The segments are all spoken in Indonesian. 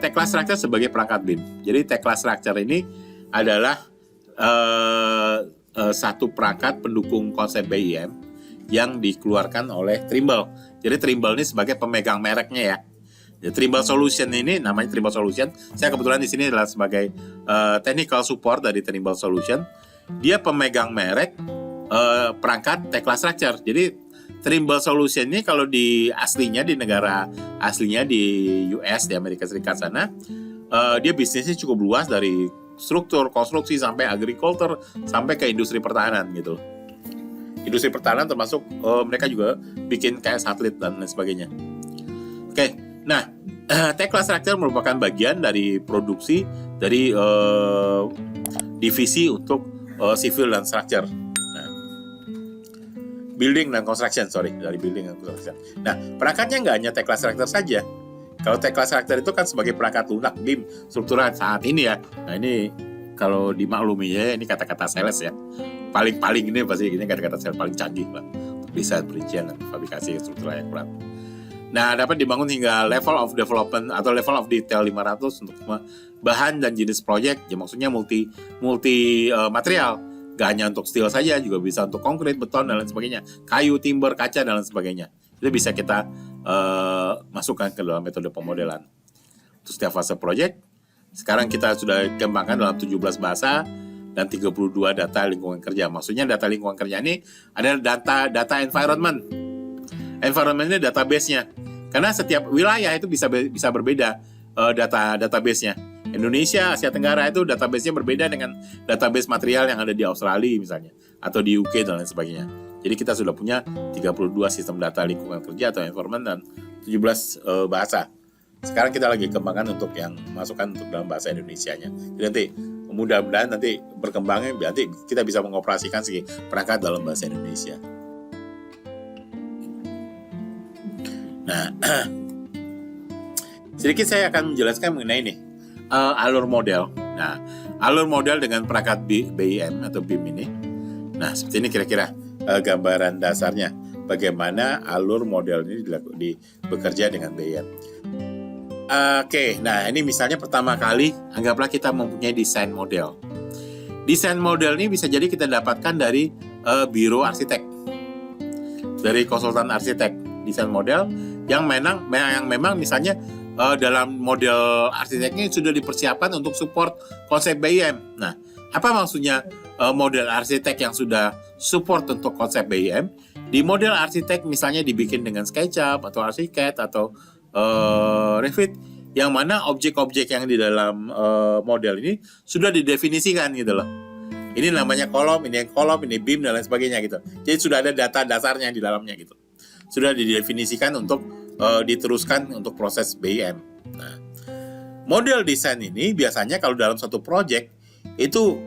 Tecla Structure sebagai perangkat BIM. Jadi Tecla Structure ini adalah satu perangkat pendukung konsep BIM yang dikeluarkan oleh Trimble. Jadi Trimble ini sebagai pemegang mereknya ya. Jadi, Trimble Solution ini namanya Trimble Solution. Saya kebetulan di sini adalah sebagai technical support dari Trimble Solution. Dia pemegang merek perangkat Tecla Structure. Jadi Trimble Solution ini kalau di aslinya di negara aslinya di US, di Amerika Serikat sana, dia bisnisnya cukup luas dari struktur, konstruksi sampai agriculture sampai ke industri pertahanan gitu. Industri pertahanan termasuk mereka juga bikin kayak satelit dan lain sebagainya. Oke, nah Tecla Structure merupakan bagian dari produksi dari divisi untuk civil dan structure. Building dan construction, dari building dan construction. Nah, perangkatnya nggak hanya Tecla Structure saja. Kalau Tecla Structure itu kan sebagai perangkat lunak BIM struktural saat ini ya. Nah, ini kalau dimaklumi ya, ini kata-kata sales ya. Paling-paling ini pasti ini kata-kata sales paling canggih lah. Desain, perincian, dan fabrikasi struktural yang akurat. Nah, dapat dibangun hingga level of development atau level of detail 500 untuk bahan dan jenis proyek. Ya maksudnya multi material. Gak hanya untuk steel saja, juga bisa untuk konkrit, beton, dan lain sebagainya. Kayu, timber, kaca, dan lain sebagainya. Itu bisa kita masukkan ke dalam metode pemodelan. Untuk setiap fase proyek, sekarang kita sudah kembangkan dalam 17 bahasa dan 32 data lingkungan kerja. Maksudnya data lingkungan kerja ini adalah data environment. Environment ini database-nya. Karena setiap wilayah itu bisa berbeda database-nya. Indonesia, Asia Tenggara itu database-nya berbeda dengan database material yang ada di Australia misalnya, atau di UK dan lain sebagainya. Jadi kita sudah punya 32 sistem data lingkungan kerja atau environment dan 17 bahasa. Sekarang kita lagi kembangkan untuk yang masukkan untuk dalam bahasa Indonesianya. Jadi nanti mudah-mudahan nanti berkembangnya nanti kita bisa mengoperasikan segi perangkat dalam bahasa Indonesia. Nah, sedikit saya akan menjelaskan mengenai ini alur model. Nah, alur model dengan perangkat BIM atau BIM ini. Nah, seperti ini kira-kira gambaran dasarnya bagaimana alur model ini bekerja dengan BIM. Oke, nah ini misalnya pertama kali anggaplah kita mempunyai desain model. Desain model ini bisa jadi kita dapatkan dari biro arsitek, dari konsultan arsitek. Desain model yang memang misalnya dalam model arsiteknya sudah dipersiapkan untuk support konsep BIM. Nah, apa maksudnya model arsitek yang sudah support untuk konsep BIM? Di model arsitek misalnya dibikin dengan SketchUp atau ArchiCAD atau Revit, yang mana objek-objek yang di dalam model ini sudah didefinisikan gitu loh. Ini namanya kolom, ini BIM dan lain sebagainya gitu. Jadi sudah ada data dasarnya di dalamnya gitu. Sudah didefinisikan untuk diteruskan untuk proses BIM. Nah, model desain ini biasanya kalau dalam satu project itu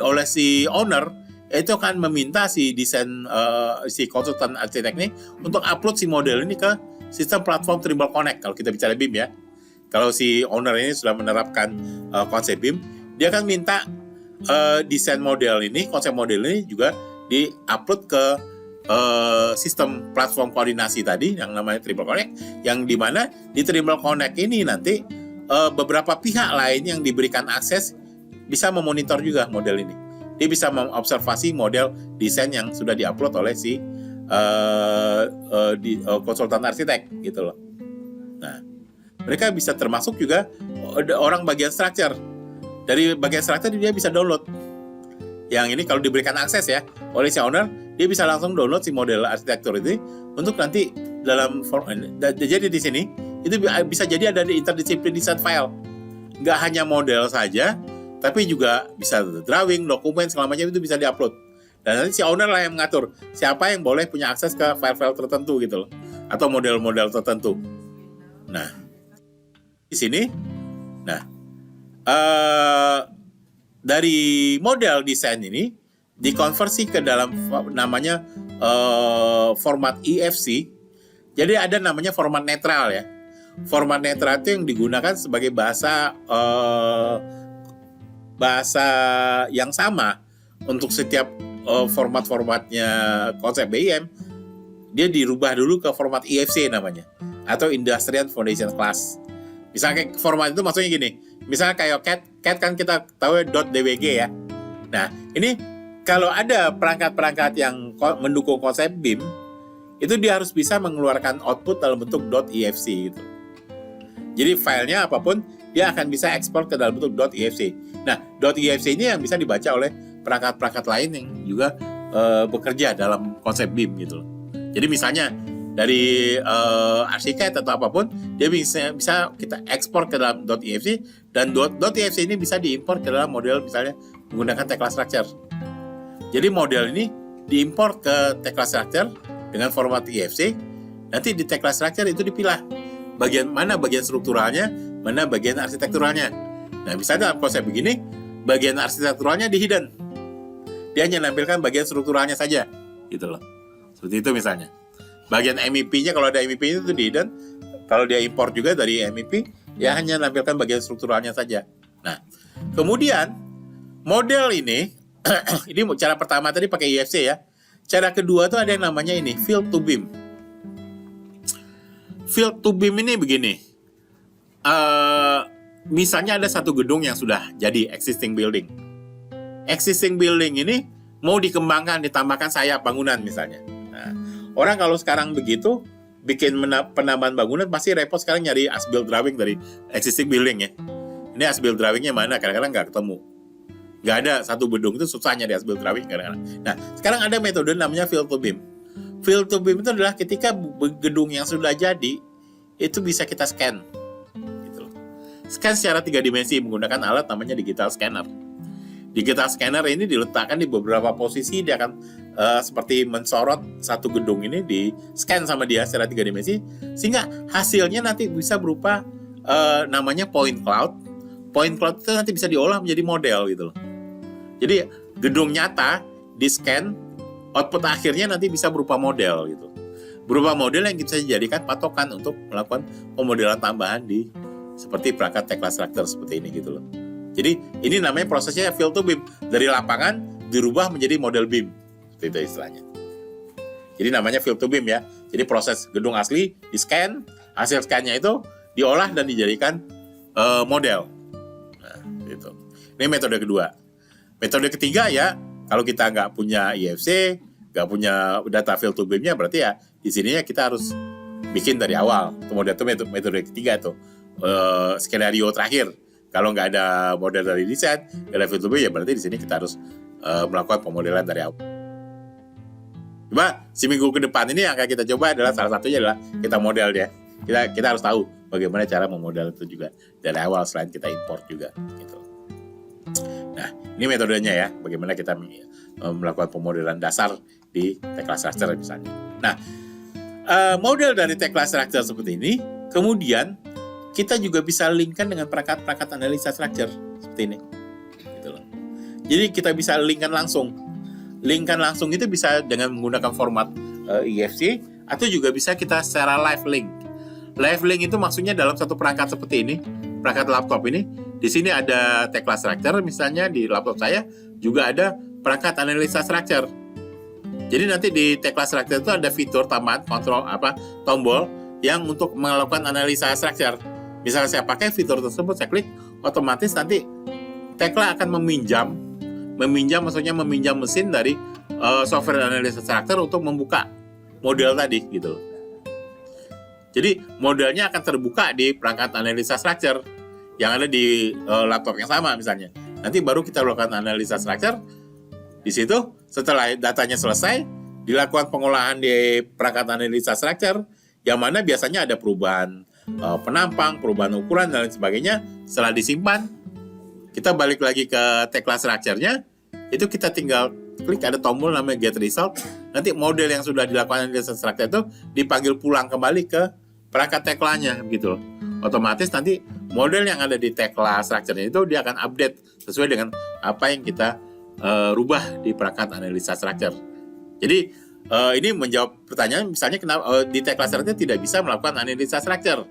oleh si owner itu akan meminta si desain si konsultan arsitek ini untuk upload si model ini ke sistem platform Trimble Connect kalau kita bicara BIM ya. Kalau si owner ini sudah menerapkan konsep BIM, dia akan minta desain model ini, konsep model ini juga di-upload ke sistem platform koordinasi tadi yang namanya Trimble Connect, yang dimana di Trimble Connect ini nanti beberapa pihak lain yang diberikan akses bisa memonitor juga model ini. Dia bisa mengobservasi model desain yang sudah diupload oleh si konsultan arsitek gitu loh. Nah, mereka bisa termasuk juga orang bagian structure. Dari bagian structure dia bisa download. Yang ini kalau diberikan akses ya oleh si owner, dia bisa langsung download si model arsitektur itu untuk nanti dalam jadi di sini itu bisa jadi ada di interdiscipline design file. Nggak hanya model saja, tapi juga bisa drawing, dokumen segala macam itu bisa diupload. Dan nanti si owner lah yang mengatur siapa yang boleh punya akses ke file-file tertentu gitu loh, atau model-model tertentu. Nah, di sini, nah dari model desain ini dikonversi ke dalam namanya format EFC. Jadi ada namanya format netral ya. Format netral itu yang digunakan sebagai bahasa yang sama untuk setiap format-formatnya konsep BIM. Dia dirubah dulu ke format EFC namanya. atau Industrial Foundation Class. Misalnya kayak format itu maksudnya gini, misalnya kayak CAT kan kita tahu .dwg ya. Nah, ini kalau ada perangkat-perangkat yang mendukung konsep BIM, itu dia harus bisa mengeluarkan output dalam bentuk .efc gitu. Jadi filenya apapun, dia akan bisa ekspor ke dalam bentuk .efc. Nah, .efc ini yang bisa dibaca oleh perangkat-perangkat lain yang juga bekerja dalam konsep BIM gitu loh. Jadi misalnya dari ArchiCAD atau apapun, dia bisa kita ekspor ke dalam .efc, dan .efc ini bisa diimpor ke dalam model misalnya menggunakan Tekla Structure. Jadi model ini diimpor ke Tekla Structure dengan format EFC, nanti di Tekla Structure itu dipilah mana bagian strukturalnya, mana bagian arsitekturalnya. Nah, misalnya dalam konsep begini, bagian arsitekturalnya di hidden. Dia hanya menampilkan bagian strukturalnya saja, gitu loh. Seperti itu misalnya. Bagian MEP-nya, kalau ada MEP itu di hidden, kalau dia import juga dari MEP, ya hanya menampilkan bagian strukturalnya saja. Nah, kemudian model ini, ini cara pertama tadi pakai EFC ya. Cara kedua tuh ada yang namanya ini, Field to Beam. Field to Beam ini begini. Misalnya ada satu gedung yang sudah jadi existing building. Existing building ini mau dikembangkan, ditambahkan sayap bangunan misalnya. Nah, orang kalau sekarang begitu bikin penambahan bangunan pasti repot sekarang nyari as-built drawing dari existing building ya. Ini as-built drawingnya mana? Kadang-kadang nggak ketemu. Nggak ada, satu gedung itu susah nyari as-built drawing kadang-kadang. Nah, sekarang ada metode namanya Field to Beam. Field to Beam itu adalah ketika gedung yang sudah jadi itu bisa kita scan. Gitu. Scan secara 3 dimensi menggunakan alat namanya digital scanner. Digital scanner ini diletakkan di beberapa posisi, dia akan seperti mensorot satu gedung ini, di scan sama dia secara 3 dimensi, sehingga hasilnya nanti bisa berupa namanya point cloud. Point cloud itu nanti bisa diolah menjadi model gitu loh. Jadi gedung nyata di scan, output akhirnya nanti bisa berupa model gitu. Berupa model yang bisa dijadikan patokan untuk melakukan pemodelan tambahan di seperti perangkat Tekla Structure seperti ini gitu loh. Jadi ini namanya prosesnya Field to Beam. Dari lapangan dirubah menjadi model BIM. Seperti itu istilahnya. Jadi namanya Field to Beam ya. Jadi proses gedung asli di scan, hasil scan-nya itu diolah dan dijadikan model. Nah, gitu. Ini metode kedua. Metode ketiga ya, kalau kita nggak punya EFC, nggak punya data Field to Beam-nya, berarti ya di sininya kita harus bikin dari awal. Kemudian itu metode ketiga tuh, skenario terakhir. Kalau nggak ada model dari desain, nggak ada Field to Beam, ya berarti di sini kita harus melakukan pemodelan dari awal. Coba seminggu ke depan ini yang akan kita coba adalah salah satunya adalah kita model ya. Kita harus tahu bagaimana cara memodel itu juga dari awal selain kita import juga. Gitu. Nah, ini metodenya ya, bagaimana kita melakukan pemodelan dasar di Tekla Structure misalnya. Nah, model dari Tekla Structure seperti ini, kemudian kita juga bisa linkkan dengan perangkat-perangkat analisa structure seperti ini. Gitu loh. Jadi kita bisa linkkan langsung. Linkkan langsung itu bisa dengan menggunakan format EFC, atau juga bisa kita secara live link. Live link itu maksudnya dalam satu perangkat seperti ini, perangkat laptop ini, di sini ada Tekla Structure misalnya, di laptop saya juga ada perangkat analisa structure. Jadi nanti di Tekla Structure itu ada fitur tambahan tombol yang untuk melakukan analisa structure. Misalnya saya pakai fitur tersebut, saya klik, otomatis nanti Tekla akan meminjam maksudnya meminjam mesin dari software analisa structure untuk membuka model tadi gitu loh. Jadi modelnya akan terbuka di perangkat analisa structure yang ada di laptop yang sama misalnya. Nanti baru kita lakukan analisa structure. Di situ setelah datanya selesai, dilakukan pengolahan di perangkat analisa structure, yang mana biasanya ada perubahan penampang, perubahan ukuran dan lain sebagainya. Setelah disimpan, kita balik lagi ke Tekla Structure-nya, itu kita tinggal klik ada tombol namanya Get Result. Nanti model yang sudah dilakukan analisa structure itu dipanggil pulang kembali ke perangkat Tekla-nya gitu loh. Otomatis nanti model yang ada di Tekla Structure-nya itu dia akan update sesuai dengan apa yang kita rubah di perangkat analisa structure. Jadi ini menjawab pertanyaan, misalnya kenapa di Tekla Structure tidak bisa melakukan analisa structure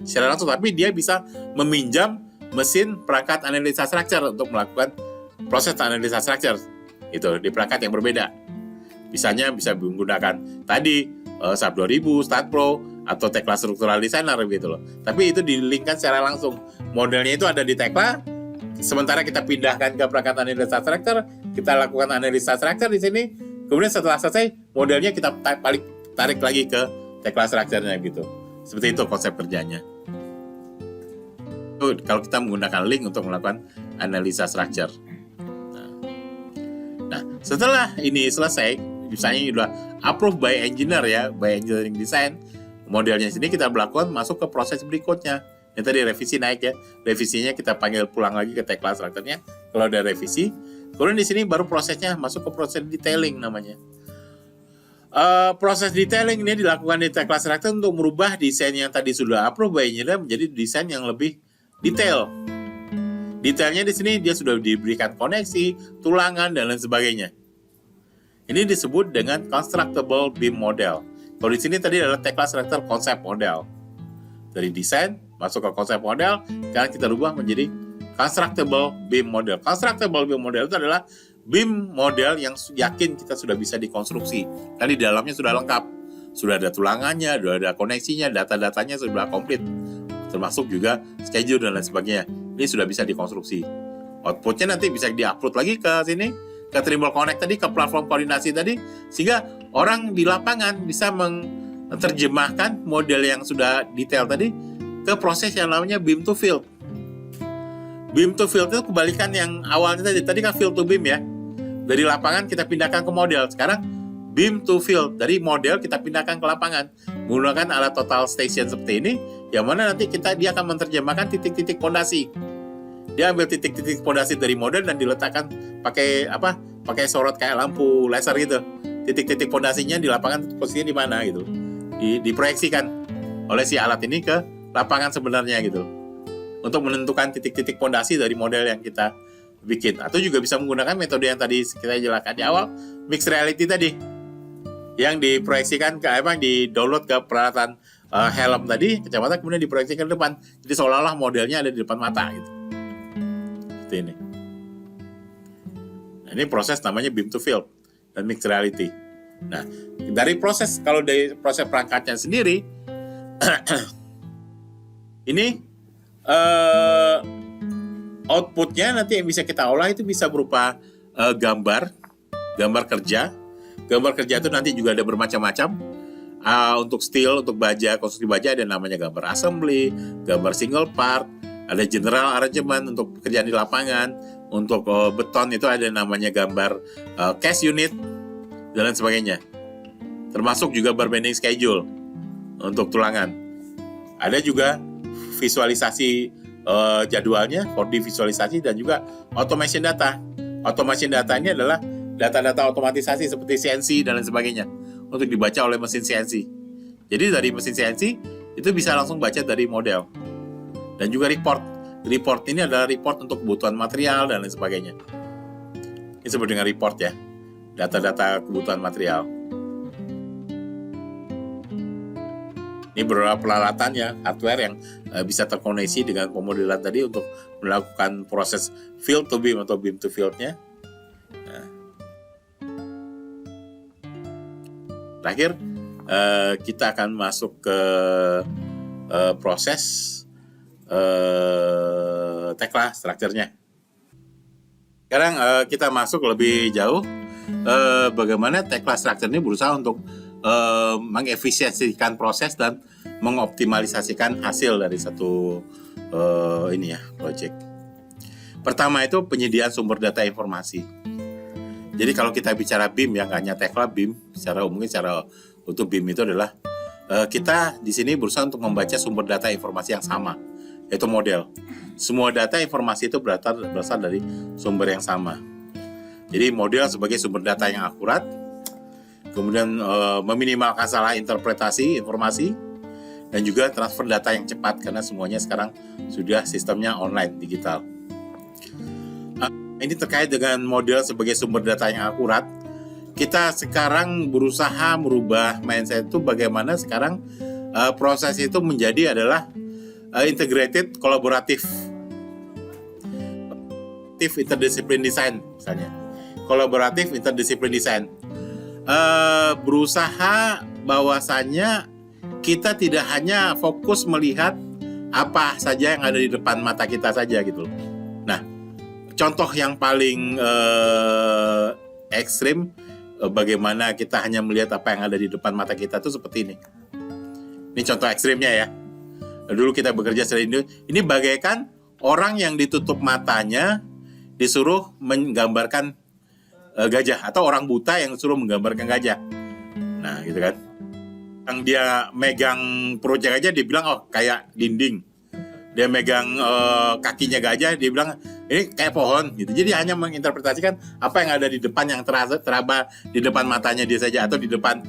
secara langsung, tapi dia bisa meminjam mesin perangkat analisa structure untuk melakukan proses analisa structure itu di perangkat yang berbeda. Misalnya bisa menggunakan tadi SAP 2000, StatPro, atau Tekla Structural Designer gitu loh. Tapi itu di-linkkan secara langsung. Modelnya itu ada di Tekla, sementara kita pindahkan ke perangkat analisa struktur, kita lakukan analisa struktur di sini. Kemudian setelah selesai, modelnya kita tarik lagi ke Tekla Strukturnya gitu. Seperti itu konsep kerjanya. Itu kalau kita menggunakan link untuk melakukan analisa struktur. Nah, setelah ini selesai, misalnya udah approved by engineer ya, by engineering design, modelnya sini kita melakukan masuk ke proses berikutnya. Yang tadi revisi naik ya, revisinya kita panggil pulang lagi ke Tekla Strukturnya. Kalau ada revisi, kemudian di sini baru prosesnya masuk ke proses detailing namanya. Proses detailing ini dilakukan di Tekla Struktur untuk merubah desain yang tadi sudah approve by engineer menjadi desain yang lebih detail. Detailnya di sini dia sudah diberikan koneksi, tulangan, dan lain sebagainya. Ini disebut dengan constructible beam model. Kalau di sini tadi adalah Tekla Struktur konsep model. Dari desain masuk ke konsep model, sekarang kita rubah menjadi constructible beam model. Constructible beam model itu adalah beam model yang yakin kita sudah bisa dikonstruksi. Tadi di dalamnya sudah lengkap. Sudah ada tulangannya, sudah ada koneksinya, data-datanya sudah komplit. Termasuk juga schedule dan lain sebagainya. Ini sudah bisa dikonstruksi. Outputnya nanti bisa di-upload lagi ke sini, ke Trimble Connect tadi, ke platform koordinasi tadi, sehingga orang di lapangan bisa menerjemahkan model yang sudah detail tadi ke proses yang namanya beam to field. Beam to field itu kebalikan yang awalnya tadi kan field to beam ya. Dari lapangan kita pindahkan ke model. Sekarang beam to field, dari model kita pindahkan ke lapangan menggunakan alat total station seperti ini, yang mana nanti dia akan menerjemahkan titik-titik pondasi. Dia ambil titik-titik pondasi dari model dan diletakkan pakai sorot kayak lampu laser gitu. Titik-titik pondasinya di lapangan posisinya di mana gitu. Diproyeksikan oleh si alat ini ke lapangan sebenarnya gitu. Untuk menentukan titik-titik pondasi dari model yang kita bikin. Atau juga bisa menggunakan metode yang tadi kita jelaskan di awal, mixed reality tadi, yang diproyeksikan di-download ke peralatan helm tadi, kacamata, kemudian diproyeksikan ke depan. Jadi seolah-olah modelnya ada di depan mata gitu. Seperti ini. Nah, ini proses namanya beam to field dan mixed reality. Nah, dari proses perangkatnya sendiri, ini outputnya nanti yang bisa kita olah itu bisa berupa gambar kerja. Gambar kerja itu nanti juga ada bermacam-macam. Untuk steel, untuk baja, konstruksi baja ada namanya gambar assembly, gambar single part, ada general arrangement untuk pekerjaan di lapangan. Untuk beton itu ada namanya gambar cast unit dan lain sebagainya. Termasuk juga bar bending schedule untuk tulangan. Ada juga visualisasi jadwalnya, 4D visualisasi, dan juga automation data. Automation data ini adalah data-data otomatisasi seperti CNC dan lain sebagainya untuk dibaca oleh mesin CNC. Jadi dari mesin CNC itu bisa langsung baca dari model. Dan juga report. Report ini adalah report untuk kebutuhan material dan lain sebagainya. Ini disebut dengan report ya. Data-data kebutuhan material. Ini beberapa peralatannya, hardware yang bisa terkoneksi dengan pemodelan tadi untuk melakukan proses field to beam atau beam to field-nya. Nah. Terakhir, kita akan masuk ke proses Tekla strukturnya. Sekarang kita masuk lebih jauh bagaimana Tekla struktur ini berusaha untuk mengefisiensikan proses dan mengoptimalisasikan hasil dari satu project. Pertama itu penyediaan sumber data informasi. Jadi kalau kita bicara BIM yang hanya Tekla BIM, secara umumnya secara utuh BIM itu adalah kita di sini berusaha untuk membaca sumber data informasi yang sama, yaitu model. Semua data informasi itu berasal dari sumber yang sama. Jadi model sebagai sumber data yang akurat, kemudian meminimalkan salah interpretasi informasi, dan juga transfer data yang cepat karena semuanya sekarang sudah sistemnya online, digital. Ini terkait dengan model sebagai sumber data yang akurat. Kita sekarang berusaha merubah mindset itu bagaimana sekarang proses itu menjadi adalah integrated, kolaboratif, interdisiplin design misalnya. Kolaboratif interdisiplin design. Berusaha bahwasannya kita tidak hanya fokus melihat apa saja yang ada di depan mata kita saja gitu loh. Nah, contoh yang paling ekstrim bagaimana kita hanya melihat apa yang ada di depan mata kita tuh seperti ini. Ini contoh ekstrimnya ya. Dulu kita bekerja sendiri, ini bagaikan orang yang ditutup matanya disuruh menggambarkan gajah, atau orang buta yang disuruh menggambarkan gajah. Nah, gitu kan. Yang dia megang perutnya gajah, dia bilang, oh kayak dinding. Dia megang kakinya gajah, dia bilang ini kayak pohon gitu. Jadi hanya menginterpretasikan apa yang ada di depan, yang teraba di depan matanya dia saja, atau di depan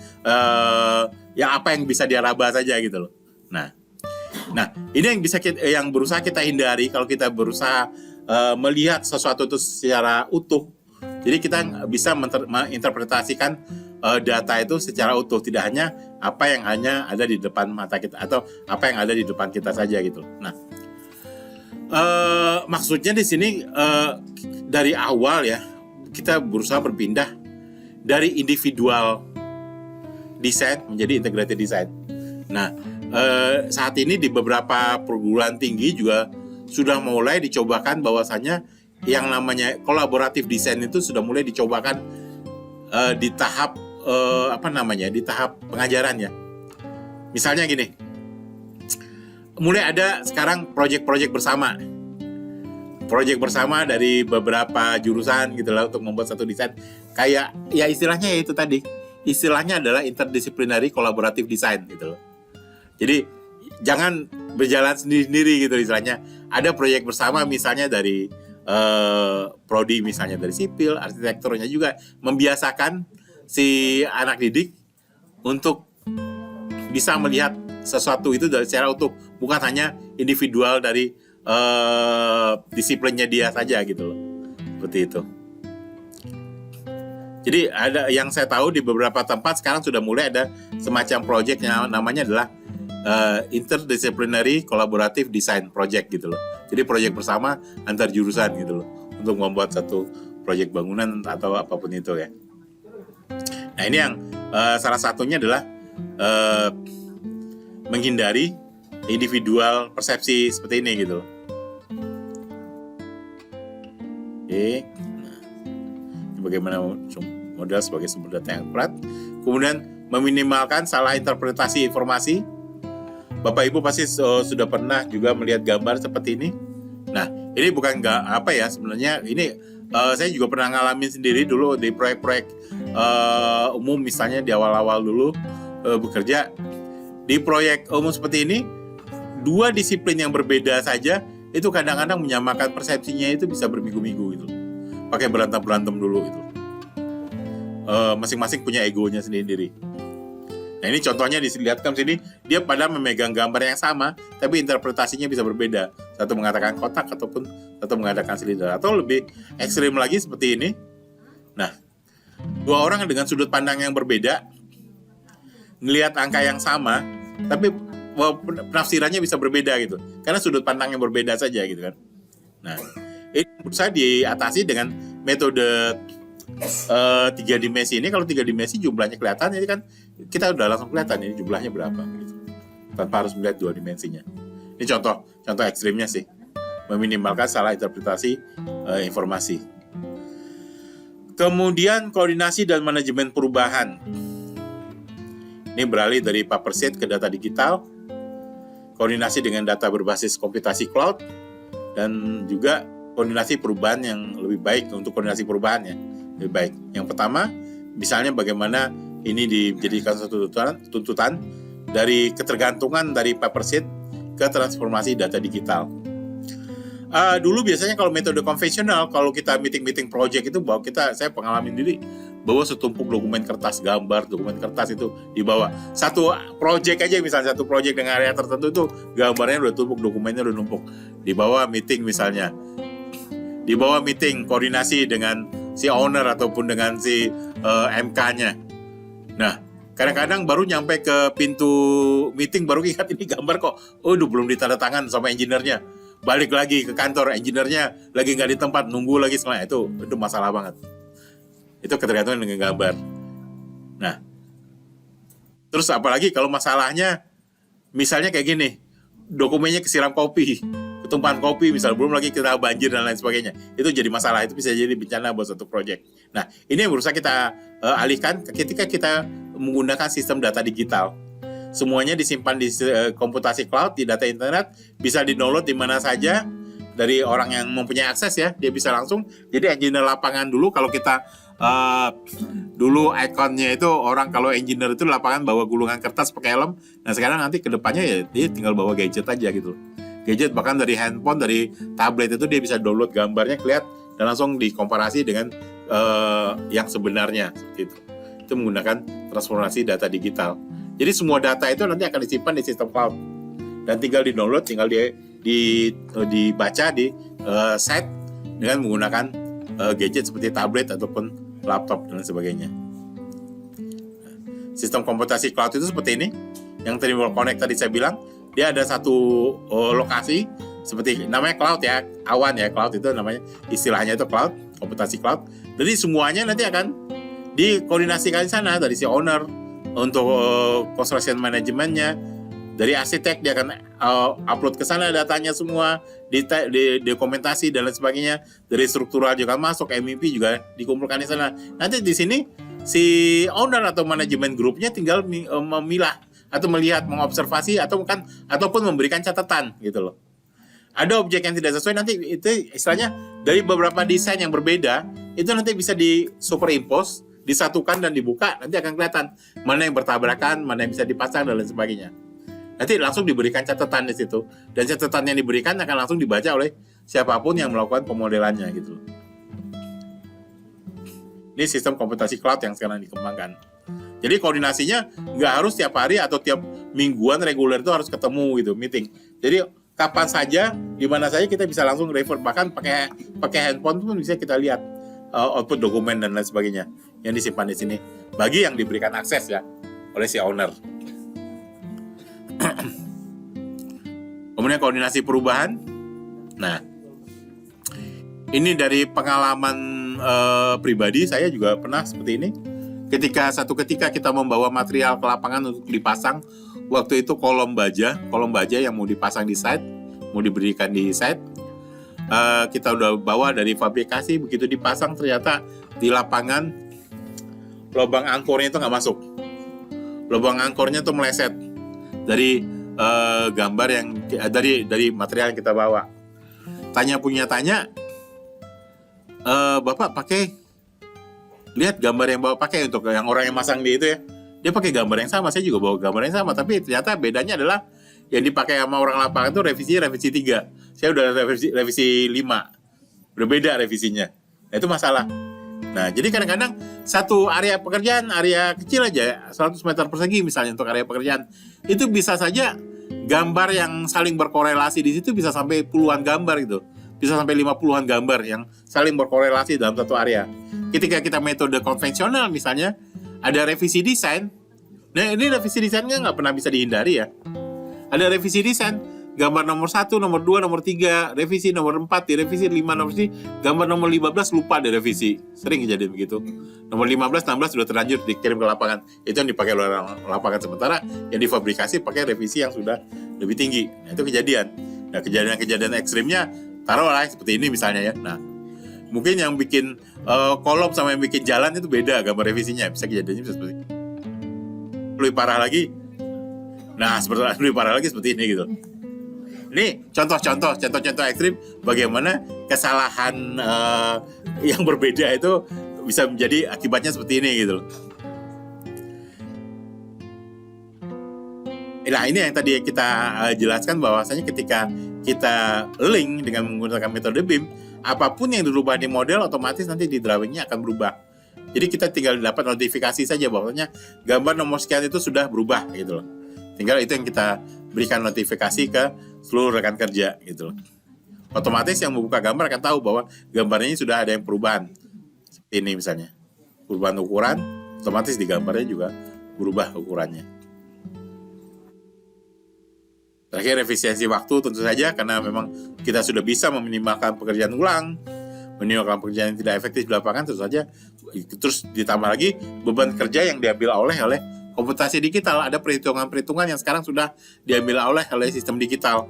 yang apa yang bisa dia raba saja gitu loh. Nah, ini yang berusaha kita hindari kalau kita berusaha melihat sesuatu itu secara utuh. Jadi kita bisa menginterpretasikan data itu secara utuh, tidak hanya apa yang hanya ada di depan mata kita atau apa yang ada di depan kita saja gitu. Nah, maksudnya di sini dari awal ya kita berusaha berpindah dari individual desain menjadi integrated design. Nah, saat ini di beberapa perguruan tinggi juga sudah mulai dicobakan bahwasannya yang namanya kolaboratif desain itu sudah mulai dicobakan di tahap di tahap pengajaran ya. Misalnya gini, mulai ada sekarang proyek-proyek bersama dari beberapa jurusan gitu lah untuk membuat satu desain. Kayak ya istilahnya ya itu tadi, istilahnya adalah interdisciplinary collaborative design gitu loh. Jadi jangan berjalan sendiri-sendiri gitu istilahnya. Ada proyek bersama misalnya dari prodi, misalnya dari sipil, arsitekturnya juga membiasakan si anak didik untuk bisa melihat sesuatu itu dari secara utuh, bukan hanya individual dari disiplinnya dia saja gitu loh. Seperti itu. Jadi ada yang saya tahu di beberapa tempat sekarang sudah mulai ada semacam project yang namanya adalah interdisciplinary collaborative design project gitu loh. Jadi proyek bersama antar jurusan gitu loh untuk membuat satu proyek bangunan atau apapun itu ya. Nah, ini yang salah satunya adalah menghindari individual persepsi seperti ini gitu loh. Oke. Nah, bagaimana modal sebagai sumber data yang akurat. Kemudian meminimalkan salah interpretasi informasi. Bapak Ibu pasti sudah pernah juga melihat gambar seperti ini. Nah, ini bukan sebenarnya ini saya juga pernah ngalamin sendiri dulu di proyek-proyek umum, misalnya di awal-awal dulu bekerja di proyek umum seperti ini. Dua disiplin yang berbeda saja itu kadang-kadang menyamakan persepsinya itu bisa berminggu-minggu gitu. Pakai berantem dulu gitu. Masing-masing punya egonya sendiri. Nah, ini contohnya dilihatkan sini, dia pada memegang gambar yang sama, tapi interpretasinya bisa berbeda. Satu mengatakan kotak ataupun satu mengatakan silinder, atau lebih ekstrim lagi seperti ini. Nah, dua orang dengan sudut pandang yang berbeda, ngelihat angka yang sama, tapi penafsirannya bisa berbeda gitu, karena sudut pandang yang berbeda saja gitu kan. Nah, ini berusaha diatasi dengan metode 3 dimensi ini. Kalau 3 dimensi jumlahnya kelihatan, jadi kan kita udah langsung kelihatan ini jumlahnya berapa gitu, tanpa harus melihat 2 dimensinya. Ini contoh ekstrimnya sih, meminimalkan salah interpretasi informasi. Kemudian koordinasi dan manajemen perubahan. Ini beralih dari paper sheet ke data digital, koordinasi dengan data berbasis komputasi cloud, dan juga koordinasi perubahan yang lebih baik. Untuk koordinasi perubahannya lebih baik, yang pertama misalnya bagaimana ini dijadikan satu tuntutan dari ketergantungan dari paper sheet ke transformasi data digital. Dulu biasanya kalau metode konvensional, kalau kita meeting project itu saya pengalaman diri bawa setumpuk dokumen kertas gambar, dokumen kertas itu dibawa. Satu project aja, misalnya satu project dengan area tertentu itu gambarnya udah tumpuk, dokumennya udah numpuk. Dibawa meeting misalnya. Dibawa meeting koordinasi dengan si owner ataupun dengan si MK-nya. Nah, kadang-kadang baru nyampe ke pintu meeting baru ingat ini gambar kok. Belum ditandatangan sama engineer-nya. Balik lagi ke kantor, engineer-nya lagi nggak di tempat, nunggu lagi semuanya. Itu masalah banget. Itu ketergantungan dengan gambar. Nah, terus apalagi kalau masalahnya Misalnya kayak gini, dokumennya kesiram kopi, ketumpahan kopi misal, belum lagi kita banjir dan lain sebagainya. Itu jadi masalah, itu bisa jadi bencana buat satu proyek. Nah, ini yang berusaha kita alihkan ketika kita menggunakan sistem data digital. Semuanya disimpan di komputasi cloud, di data internet, bisa di-download di mana saja dari orang yang mempunyai akses ya. Dia bisa langsung jadi engineer lapangan. Dulu kalau kita dulu ikonnya itu orang kalau engineer itu lapangan bawa gulungan kertas pakai helm. Nah sekarang nanti kedepannya ya dia tinggal bawa gadget aja gitu. Gadget bahkan dari handphone, dari tablet itu dia bisa download gambarnya, kelihatan dan langsung dikomparasi dengan yang sebenarnya seperti itu. Itu menggunakan transformasi data digital. Jadi semua data itu nanti akan disimpan di sistem cloud dan tinggal di-download, tinggal dibaca, di set dengan menggunakan gadget seperti tablet ataupun laptop dan sebagainya. Sistem komputasi cloud itu seperti ini. Yang tadi World Connect tadi saya bilang, dia ada satu lokasi seperti namanya cloud ya, awan ya, cloud itu namanya, istilahnya itu cloud, komputasi cloud. Jadi semuanya nanti akan dikoordinasikan di sana dari si owner untuk construction manajemennya, dari arsitek dia akan upload ke sana datanya semua, dokumentasi dan lain sebagainya. Dari struktural juga masuk, MEP juga dikumpulkan di sana. Nanti di sini si owner atau manajemen grupnya tinggal memilah atau melihat, mengobservasi ataupun memberikan catatan gitu loh. Ada objek yang tidak sesuai, nanti itu istilahnya dari beberapa desain yang berbeda itu nanti bisa di superimpose, disatukan dan dibuka, nanti akan kelihatan mana yang bertabrakan, mana yang bisa dipasang dan lain sebagainya. Nanti langsung diberikan catatan di situ, dan catatan yang diberikan akan langsung dibaca oleh siapapun yang melakukan pemodelannya gitu. Ini sistem komputasi cloud yang sekarang dikembangkan. Jadi koordinasinya nggak harus tiap hari atau tiap mingguan reguler itu harus ketemu gitu, meeting. Jadi kapan saja, di mana saja kita bisa langsung refer, bahkan pakai handphone pun bisa kita lihat output dokumen dan lain sebagainya yang disimpan di sini bagi yang diberikan akses ya oleh si owner. Kemudian koordinasi perubahan. Nah, ini dari pengalaman pribadi saya juga pernah seperti ini. Satu ketika kita membawa material ke lapangan untuk dipasang, waktu itu kolom baja yang mau dipasang di site, mau diberikan di site. Kita udah bawa dari fabrikasi, begitu dipasang ternyata di lapangan lubang angkornya itu nggak masuk. Lubang angkornya tuh meleset dari gambar yang dari material yang kita bawa. Bapak lihat gambar yang bawa pakai untuk yang orang yang masang di itu ya. Dia pakai gambar yang sama, saya juga bawa gambar yang sama, tapi ternyata bedanya adalah yang dipakai sama orang lapangan itu revisi 3. Saya udah revisi 5. Berbeda revisinya. Nah, itu masalah. Nah, jadi kadang-kadang satu area pekerjaan, area kecil aja, 100 meter persegi misalnya untuk area pekerjaan, itu bisa saja gambar yang saling berkorelasi di situ bisa sampai puluhan gambar gitu. Bisa sampai 50-an gambar yang saling berkorelasi dalam satu area. Ketika kita metode konvensional misalnya, ada revisi desain. Nah, ini revisi desainnya nggak pernah bisa dihindari ya. Ada revisi desain, gambar nomor 1, nomor 2, nomor 3, revisi nomor 4, direvisi 5, nomor 4, gambar nomor 15 lupa direvisi. Sering kejadian begitu. Nomor 15, 16 sudah terlanjur dikirim ke lapangan. Itu yang dipakai oleh lapangan, sementara yang difabrikasi pakai revisi yang sudah lebih tinggi. Nah, itu kejadian. Nah, kejadian ekstrimnya taruhlah seperti ini misalnya ya. Nah, mungkin yang bikin kolom sama yang bikin jalan itu beda gambar revisinya. Bisa kejadiannya bisa seperti ini. Lebih parah lagi. Nah, lebih parah lagi seperti ini gitu. Ini contoh-contoh ekstrim bagaimana kesalahan yang berbeda itu bisa menjadi akibatnya seperti ini gitu. Nah, ini yang tadi kita jelaskan bahwasanya ketika kita link dengan menggunakan metode BIM, apapun yang dirubah di model otomatis nanti di drawingnya akan berubah. Jadi kita tinggal dapat notifikasi saja bahwasanya gambar nomor sekian itu sudah berubah gitu loh. Tinggal itu yang kita berikan notifikasi ke seluruh rekan kerja gitu loh. Otomatis yang membuka gambar akan tahu bahwa gambarnya sudah ada yang perubahan. Seperti ini misalnya. Perubahan ukuran, otomatis di gambarnya juga berubah ukurannya. Terakhir, efisiensi waktu tentu saja, karena memang kita sudah bisa meminimalkan pekerjaan ulang, menimbulkan pekerjaan yang tidak efektif di lapangan, terus ditambah lagi beban kerja yang diambil oleh Komputasi digital ada perhitungan-perhitungan yang sekarang sudah diambil oleh sistem digital.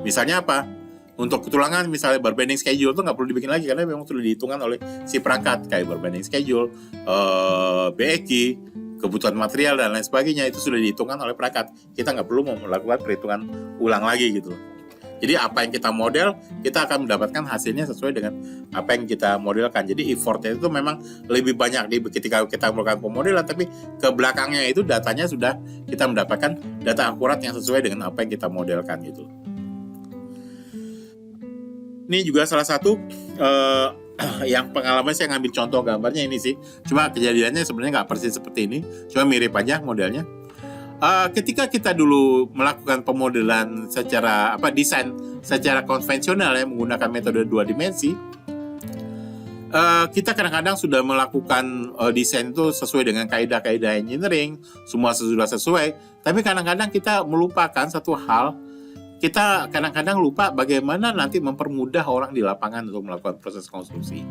Misalnya apa? Untuk ketulangan misalnya barbanding schedule itu nggak perlu dibikin lagi karena memang sudah dihitungkan oleh si perangkat kayak barbanding schedule, BEQ, kebutuhan material dan lain sebagainya itu sudah dihitungkan oleh perangkat. Kita nggak perlu melakukan perhitungan ulang lagi gitu loh. Jadi apa yang kita model, kita akan mendapatkan hasilnya sesuai dengan apa yang kita modelkan. Jadi effortnya itu memang lebih banyak ketika kita melakukan pemodelan, tapi ke belakangnya itu datanya sudah kita mendapatkan data akurat yang sesuai dengan apa yang kita modelkan gitu. Ini juga salah satu yang pengalaman saya ngambil contoh gambarnya ini sih. Cuma kejadiannya sebenarnya nggak persis seperti ini, cuma mirip aja modelnya. Ketika kita dulu melakukan pemodelan secara desain secara konvensional ya menggunakan metode 2 dimensi, kita kadang-kadang sudah melakukan desain itu sesuai dengan kaidah-kaidah engineering, semua sudah sesuai, tapi kadang-kadang kita melupakan satu hal, kita kadang-kadang lupa bagaimana nanti mempermudah orang di lapangan untuk melakukan proses konstruksi.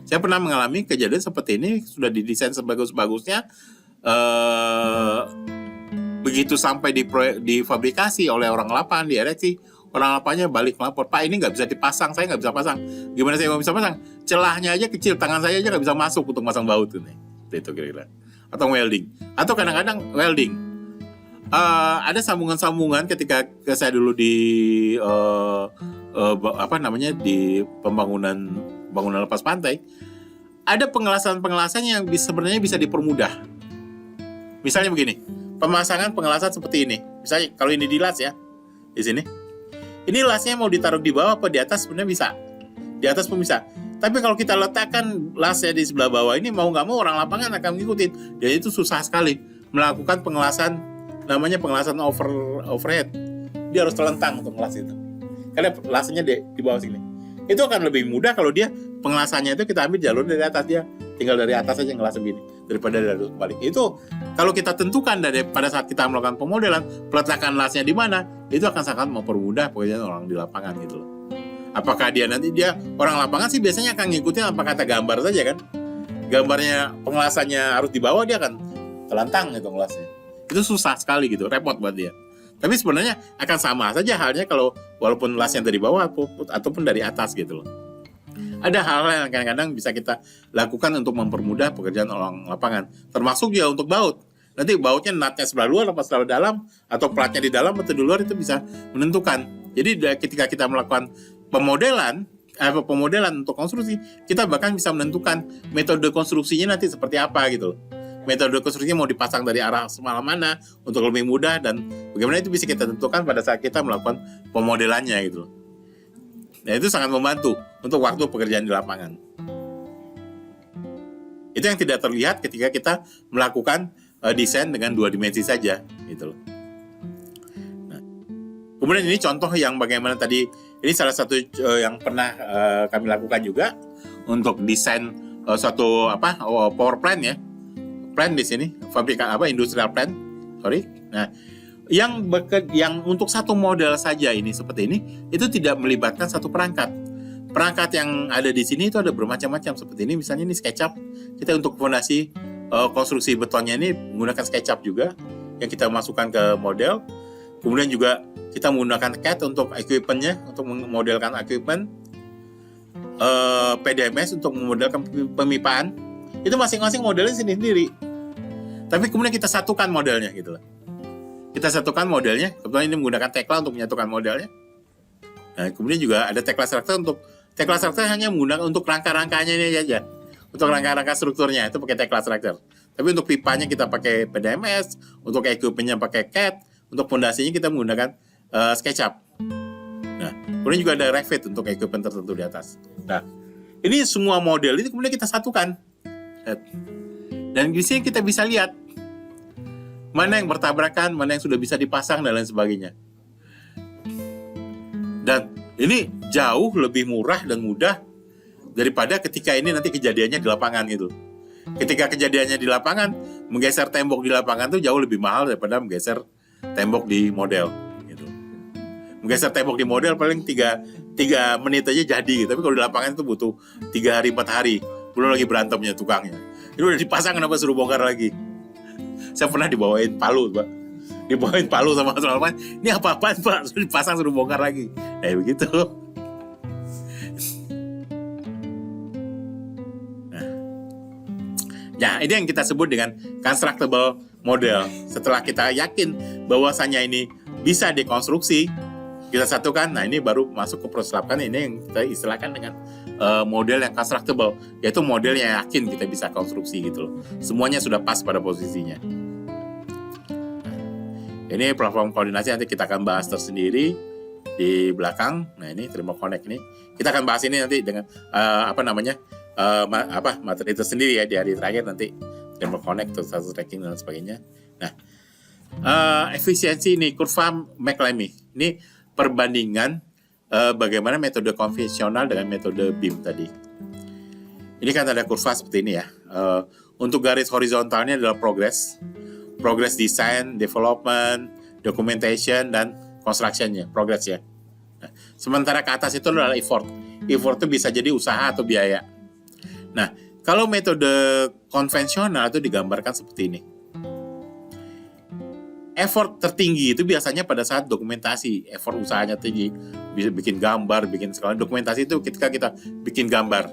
Saya pernah mengalami kejadian seperti ini, sudah didesain sebagus-bagusnya, begitu sampai di fabrikasi oleh orang lapangan, diereksi, orang lapangannya balik melapor, Pak ini nggak bisa dipasang, saya nggak bisa pasang. Gimana saya mau bisa pasang? Celahnya aja kecil, tangan saya aja nggak bisa masuk untuk masang baut tuh nih. Itu kira-kira. Atau welding. Atau kadang-kadang welding. Ada sambungan-sambungan ketika saya dulu di di bangunan lepas pantai. Ada pengelasan-pengelasan yang sebenarnya bisa dipermudah. Misalnya begini, pemasangan pengelasan seperti ini. Misalnya kalau ini di las ya, di sini. Ini lasnya mau ditaruh di bawah apa di atas sebenarnya bisa. Di atas pun bisa. Tapi kalau kita letakkan lasnya di sebelah bawah ini, mau nggak mau orang lapangan akan ngikutin. Dan itu susah sekali melakukan pengelasan, namanya pengelasan overhead. Dia harus telentang untuk ngelas itu. Karena lasnya di bawah sini. Itu akan lebih mudah kalau dia pengelasannya itu kita ambil jalur dari atas, dia tinggal dari atas saja ngelas begini daripada dari balik. Itu kalau kita tentukan pada saat kita melakukan pemodelan peletakan lasnya di mana, itu akan sangat mempermudah pekerjaan orang di lapangan gitu loh. Apakah dia orang lapangan sih biasanya akan ngikutin apa kata gambar saja kan. Gambarnya pengelasannya harus di bawah, dia akan telentang gitu ngelasnya. Itu susah sekali gitu, repot buat dia. Tapi sebenarnya akan sama saja halnya kalau walaupun lasnya dari bawah ataupun dari atas gitu loh. Ada hal-hal yang kadang-kadang bisa kita lakukan untuk mempermudah pekerjaan orang lapangan. Termasuk juga untuk baut. Nanti bautnya nutnya sebelah luar atau sebelah dalam, atau platnya di dalam atau di luar, itu bisa menentukan. Jadi ketika kita melakukan pemodelan untuk konstruksi, kita bahkan bisa menentukan metode konstruksinya nanti seperti apa gitu loh. Metode konstruksinya mau dipasang dari arah mana untuk lebih mudah, dan bagaimana itu bisa kita tentukan pada saat kita melakukan pemodelannya gitu loh. Nah, itu sangat membantu untuk waktu pekerjaan di lapangan. Itu yang tidak terlihat ketika kita melakukan desain dengan 2 dimensi saja gitu loh. Nah, kemudian ini contoh yang bagaimana tadi, ini salah satu yang pernah kami lakukan juga untuk desain suatu power plant ya. Plant di sini, industrial plant. Nah, yang untuk satu model saja ini seperti ini, itu tidak melibatkan satu perangkat. Perangkat yang ada di sini itu ada bermacam-macam seperti ini. Misalnya ini SketchUp. Kita untuk fondasi konstruksi betonnya ini menggunakan SketchUp juga yang kita masukkan ke model. Kemudian juga kita menggunakan CAD untuk equipment-nya, untuk memodelkan equipment. PDMS untuk memodelkan pemipaan. Itu masing-masing modelnya sendiri. Tapi kemudian kita satukan modelnya gitu loh. Kita satukan modelnya, kebetulan ini menggunakan Tekla untuk menyatukan modelnya. Nah, kemudian juga ada Tekla Structure hanya menggunakan untuk rangka-rangkanya ini aja. Untuk rangka-rangka strukturnya itu pakai Tekla Structure. Tapi untuk pipanya kita pakai PDMS, untuk equipment-nya pakai CAD, untuk fondasinya kita menggunakan SketchUp. Nah, kemudian juga ada Revit untuk equipment tertentu di atas. Nah, ini semua model ini kemudian kita satukan. Dan di sini kita bisa lihat mana yang bertabrakan, mana yang sudah bisa dipasang, dan lain sebagainya. Dan ini jauh lebih murah dan mudah daripada ketika ini nanti kejadiannya di lapangan gitu. Ketika kejadiannya di lapangan, menggeser tembok di lapangan itu jauh lebih mahal daripada menggeser tembok di model gitu. Menggeser tembok di model paling 3 menit aja jadi gitu. Tapi kalau di lapangan itu butuh 3 hari 4 hari. Belum lagi berantemnya tukangnya. Ini udah dipasang, kenapa suruh bongkar lagi? Saya pernah dibawain palu, Pak. Dibawain palu sama teman-teman. Ini apa-apaan, Pak? Suruh dipasang, suruh bongkar lagi. Kayak begitu. Nah, ini yang kita sebut dengan constructible model. Setelah kita yakin bahwasannya ini bisa dikonstruksi, kita satukan. Nah, ini baru masuk ke proses lapangan. Ini yang kita istilahkan dengan model yang constructible, yaitu model yang yakin kita bisa konstruksi gitu loh. Semuanya sudah pas pada posisinya. Ini platform koordinasi, nanti kita akan bahas tersendiri di belakang. Nah, ini Trimble Connect ini. Kita akan bahas ini nanti dengan materi tersendiri ya di hari terakhir nanti Trimble Connect, status tracking dan sebagainya. Nah, efisiensi ini kurva McLamy. Ini perbandingan bagaimana metode konvensional dengan metode BIM tadi. Ini kan ada kurva seperti ini ya. Untuk garis horizontalnya adalah progress design, development, documentation, dan construction-nya, progress ya. Nah, sementara ke atas itu adalah effort. Effort itu bisa jadi usaha atau biaya. Nah, kalau metode konvensional itu digambarkan seperti ini. Effort tertinggi itu biasanya pada saat dokumentasi, effort usahanya tinggi, bisa bikin gambar, bikin segala. Dokumentasi itu ketika kita bikin gambar,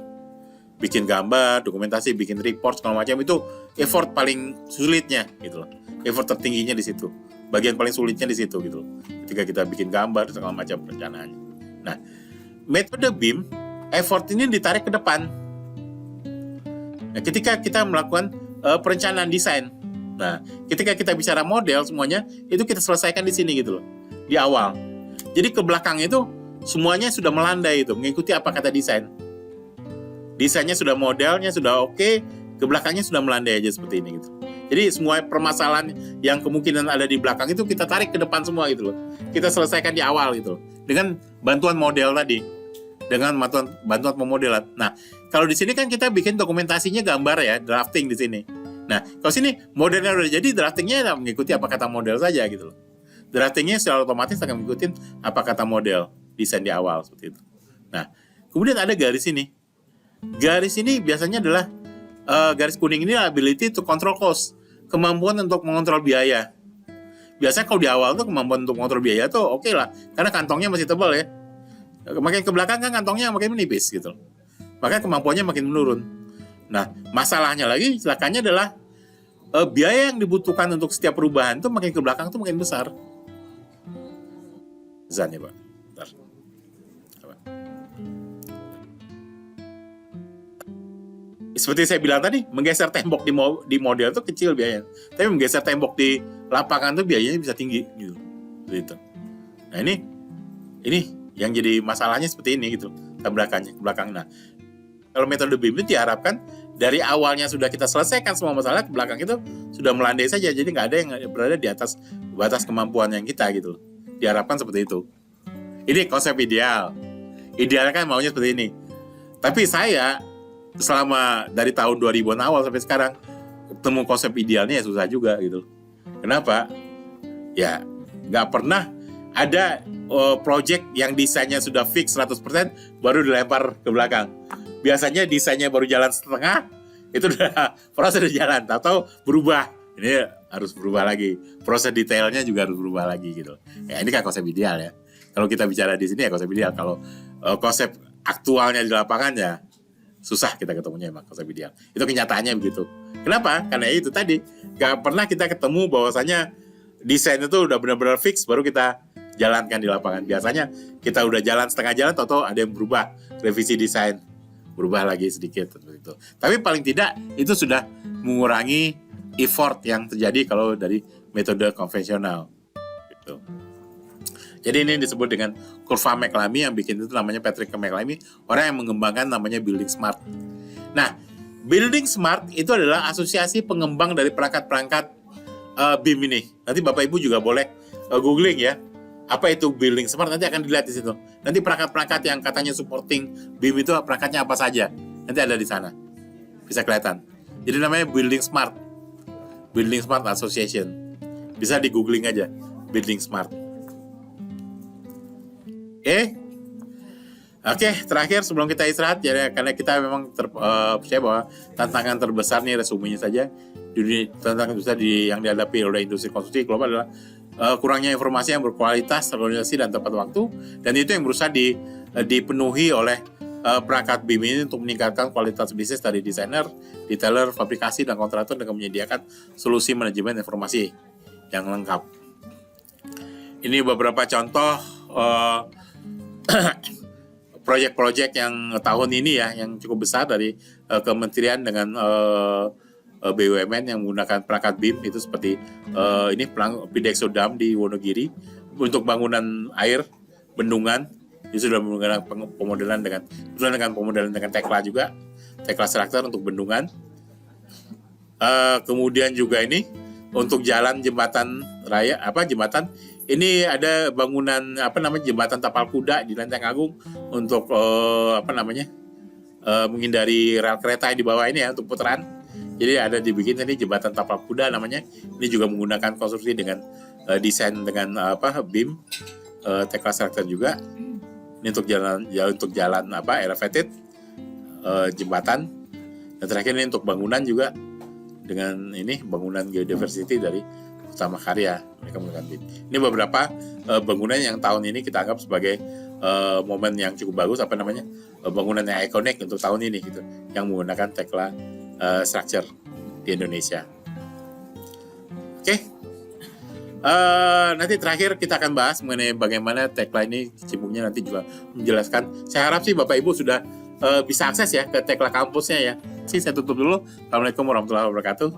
dokumentasi, bikin report segala macam, itu effort paling sulitnya gitu loh. Effort tertingginya di situ. Bagian paling sulitnya di situ gitu loh. Ketika kita bikin gambar segala macam perencanaannya. Nah, metode BIM, effort ini ditarik ke depan. Nah, ketika kita melakukan perencanaan desain, nah, ketika kita bicara model semuanya itu kita selesaikan di sini gitu loh, di awal. Jadi ke belakang itu semuanya sudah melandai itu, mengikuti apa kata desain. Desainnya sudah, modelnya sudah oke, ke belakangnya sudah melandai aja seperti ini gitu. Jadi semua permasalahan yang kemungkinan ada di belakang itu kita tarik ke depan semua gitu loh. Kita selesaikan di awal gitu loh, dengan bantuan model tadi, dengan bantuan pemodelan. Nah, kalau di sini kan kita bikin dokumentasinya gambar ya, drafting di sini. Nah, kalau sini modelnya udah jadi, draftingnya mengikuti apa kata model saja gitu loh. Draftingnya secara otomatis akan mengikuti apa kata model desain di awal seperti itu. Nah, kemudian ada garis ini. Garis ini biasanya adalah garis kuning ini ability to control cost, kemampuan untuk mengontrol biaya. Biasanya kalau di awal tuh kemampuan untuk mengontrol biaya tuh oke lah, karena kantongnya masih tebal ya. Makin ke belakang kan kantongnya makin menipis gitu. Makanya kemampuannya makin menurun. Nah, masalahnya lagi, celakanya adalah biaya yang dibutuhkan untuk setiap perubahan itu makin ke belakang tuh makin besar. Zan ya Pak. Bentar. Seperti saya bilang tadi, menggeser tembok di model itu kecil biayanya. Tapi menggeser tembok di lapangan itu biayanya bisa tinggi gitu. Gitu. Nah, ini yang jadi masalahnya seperti ini gitu. Ke belakang. Nah, kalau metode BIM itu diharapkan dari awalnya sudah kita selesaikan semua masalah, ke belakang itu sudah melandai saja. Jadi nggak ada yang berada di atas batas kemampuan yang kita gitu. Diharapkan seperti itu. Ini konsep ideal. Idealnya kan maunya seperti ini. Tapi saya selama dari tahun 2000-an awal sampai sekarang ketemu konsep idealnya ya susah juga gitu. Kenapa? Ya nggak pernah ada project yang desainnya sudah fix 100% baru dilempar ke belakang. Biasanya desainnya baru jalan setengah, itu udah proses udah jalan, atau berubah. Ini harus berubah lagi. Proses detailnya juga harus berubah lagi gitu. Ya ini kan konsep ideal ya. Kalau kita bicara di sini ya konsep ideal. Kalau konsep aktualnya di lapangan ya susah kita ketemunya emang konsep ideal. Itu kenyataannya begitu. Kenapa? Karena itu tadi gak pernah kita ketemu bahwasanya desain itu udah benar-benar fix baru kita jalankan di lapangan. Biasanya kita udah jalan setengah jalan, atau ada yang berubah, revisi desain, berubah lagi sedikit itu. Tapi paling tidak itu sudah mengurangi effort yang terjadi kalau dari metode konvensional. Gitu. Jadi ini disebut dengan kurva McLamy, yang bikin itu namanya Patrick McLamy, orang yang mengembangkan namanya Building Smart. Nah, Building Smart itu adalah asosiasi pengembang dari perangkat-perangkat BIM ini. Nanti Bapak Ibu juga boleh googling ya. Apa itu Building Smart, nanti akan dilihat di situ. Nanti perangkat-perangkat yang katanya supporting BIM itu perangkatnya apa saja. Nanti ada di sana. Bisa kelihatan. Jadi namanya Building Smart. Building Smart Association. Bisa di googling aja. Building Smart. Oke. Oke, terakhir sebelum kita istirahat, ya karena kita memang percaya bahwa tantangan terbesar nih resumenya saja, tantangan besar yang dihadapi oleh industri konstruksi global adalah kurangnya informasi yang berkualitas, terorganisasi dan tepat waktu, dan itu yang berusaha dipenuhi oleh perangkat BIM ini untuk meningkatkan kualitas bisnis dari desainer, detailer, fabrikasi, dan kontraktor dengan menyediakan solusi manajemen informasi yang lengkap. Ini beberapa contoh proyek-proyek yang tahun ini ya, yang cukup besar dari kementerian dengan BUMN yang menggunakan perangkat BIM itu seperti ini Pidexo Dam di Wonogiri untuk bangunan air bendungan. Itu sudah menggunakan pemodelan dengan Tekla juga, Tekla Structure untuk bendungan. Kemudian juga ini untuk jalan jembatan raya jembatan ini ada bangunan jembatan tapal kuda di Lenteng Agung untuk menghindari rel kereta yang di bawah ini ya untuk putaran. Jadi ada dibikin ini jembatan tapal kuda namanya. Ini juga menggunakan konstruksi dengan desain dengan BIM, Tekla Structure juga. Ini untuk jalan elevated jembatan. Dan terakhir ini untuk bangunan juga dengan ini bangunan geodiversity dari Utama Karya, mereka menggunakan BIM. Ini beberapa bangunan yang tahun ini kita anggap sebagai momen yang cukup bagus bangunan yang ikonik untuk tahun ini gitu, yang menggunakan Tekla Structure di Indonesia. Oke. Nanti terakhir kita akan bahas mengenai bagaimana Tekla ini cibuknya nanti juga menjelaskan. Saya harap sih Bapak Ibu sudah bisa akses ya ke Tekla kampusnya ya. Saya tutup dulu. Assalamualaikum warahmatullahi wabarakatuh.